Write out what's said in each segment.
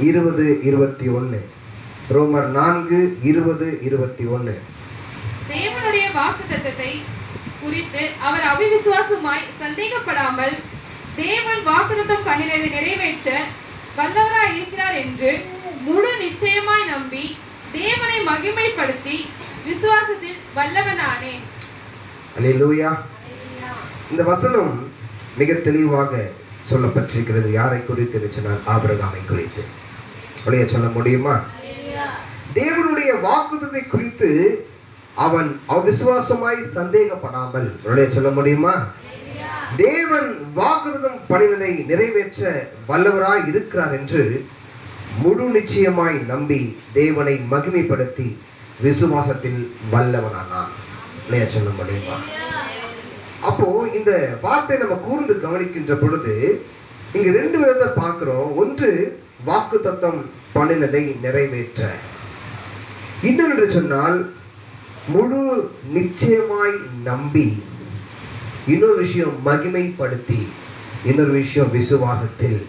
20:21. ரோமர் 4:20-21. தேவனுடைய வாக்குத்தத்தத்தை குறித்து அவர் அவிசுவாசமாய் சந்தேகப்படாமல் தேவன் வாக்குத்தத்தம் பண்ணினதை நிறைவேற்ற வல்லவராய் இருக்கிறார் என்று முழு நிச்சயமாய் நம்பி தேவனை மகிமைப்படுத்தி விசுவாசத்தில் வல்லவனானே. அல்லேலூயா. இந்த வசனம் மிக தெளிவாக சொல்லப்பட்டிருக்கிறது. யாரை குறித்து சொன்னால் ஆபிரகாமை குறித்து. அப்படியே சொல்ல முடியுமா? தேவனுடைய வாக்குத்தத்தை குறித்து அவன் அவிசுவாசமாய் சந்தேகப்படாமல் சொல்ல முடியுமா? தேவன் வாக்குத்தத்தம் பண்ணினதை நிறைவேற்ற வல்லவராய் இருக்கிறார் என்று முழு நிச்சயமாய் நம்பி தேவனை மகிமைப்படுத்தி விசுவாசத்தில் வல்லவனானான். சொல்ல முடியுமா? அப்போ இந்த வார்த்தை நம்ம கூர்ந்து கவனிக்கின்ற பொழுது இங்க 2 விதத்தை பார்க்கிறோம். ஒன்று வாக்குத்தத்தம் பண்ணினதை நிறைவேற்ற, இன்னொன்று சொன்னால் முழு நிச்சயமாய் நம்பி, இன்னொரு விஷயம் மகிமைப்படுத்தி, இன்னொரு விஷயம் விசுவாசத்தில்.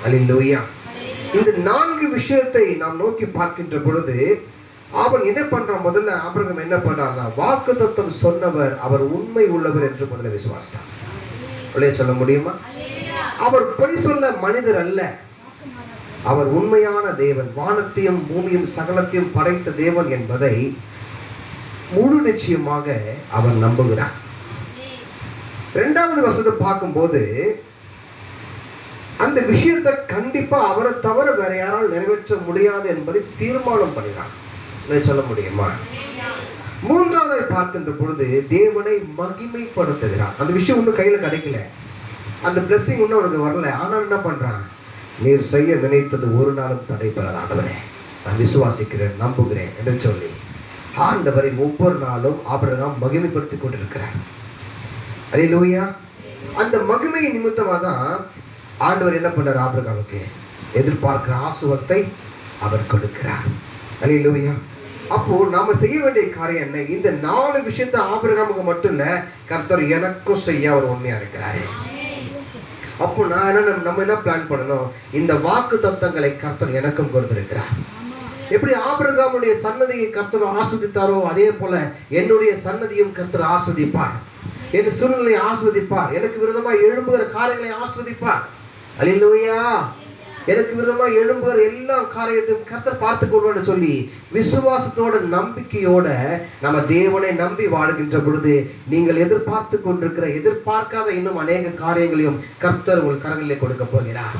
அல்லேலூயா. இந்த 4 விஷயத்தை நாம் நோக்கி பார்க்கின்ற பொழுது அவன் என்ன பண்றான்? முதல்ல ஆபிரகாம் என்ன பண்றாருன்னா, வாக்குத்தத்தம் சொன்னவர் அவர் உண்மை உள்ளவர் என்று முதல்ல விசுவாசித்தார். சொல்ல முடியுமா? அவர் பொய் சொல்ல மனிதர் அல்ல, அவர் உண்மையான தேவன், வானத்தையும் பூமியும் சகலத்தையும் படைத்த தேவன் என்பதை முழு நிச்சயமாக அவர் நம்புகிறார். 2வது வசனத்தை பார்க்கும்போது அந்த விஷயத்தை கண்டிப்பா அவரை தவிர வேற யாரால் நிறைவேற்ற முடியாது என்பதை தீர்மானம் பண்ணுகிறார். சொல்ல முடியுமா? 3வது பார்க்கின்ற பொழுது தேவனை மகிமைப்படுத்துகிறார். அந்த விஷயம் இன்னும் கையில் கிடைக்கல, அந்த பிளெஸிங் இன்னும் அவனுக்கு வரல. ஆனால் என்ன பண்றான்? நீர் செய்ய நினைத்தது ஒரு நாளும் தடைபெறாது ஆண்டவரே, நான் விசுவாசிக்கிறேன், நம்புகிறேன் என்று சொல்லி ஆண்டவரை ஒவ்வொரு நாளும் ஆபிரகாம் மகிமைப்படுத்தி கொண்டிருக்கிறார். அல்லேலூயா. அந்த மகிமை நிமித்தமாக தான் ஆண்டவர் என்ன பண்றார்? ஆபிரகாமுக்கு எதிர்பார்க்கிற ஆசீர்வாதத்தை அவர் கொடுக்கிறார். அல்லேலூயா. அப்போ நாம செய்ய வேண்டிய காரியம் என்ன? இந்த 4 விஷயத்தை ஆபிரகாமுக்கு மட்டும் இல்ல, கர்த்தர் எனக்கும் செய்ய அவர் உண்மையா இருக்கிறாரு. அப்போ நம்ம என்ன பிளான் பண்ணணும்? இந்த வாக்கு தத்தங்களை கர்த்தர் எனக்கும் கொடுத்திருக்கிறார். எப்படி ஆபிரகாமுடைய சன்னதியை கர்த்தர் ஆஸ்வதித்தாரோ அதே போல என்னுடைய சன்னதியும் கர்த்தர் ஆஸ்வதிப்பார். என் சூழ்நிலையை ஆஸ்வதிப்பார். எனக்கு விரோதமாக எழும்புகிற காரியங்களை ஆஸ்வதிப்பார். அல்லேலூயா. எனக்கு விரோதமாக எழும்புகிற எல்லா காரியத்தையும் கர்த்தர் பார்த்து கொள்வான்னு சொல்லி விசுவாசத்தோட நம்பிக்கையோட நம்ம தேவனை நம்பி வாழுகின்ற பொழுது நீங்கள் எதிர்பார்த்து கொண்டிருக்கிற எதிர்பார்க்காத இன்னும் அநேக காரியங்களையும் கர்த்தர் உங்கள் கரங்களிலே கொடுக்க போகிறார்.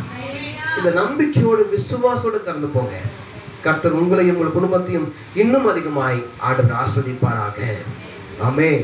இந்த நம்பிக்கையோடு விசுவாசோடு கடந்து போங்க. கர்த்தர் உங்களையும் உங்கள் குடும்பத்தையும் இன்னும் அதிகமாய் ஆண்டவர் ஆஸ்வதிப்பாராக. ஆமென்.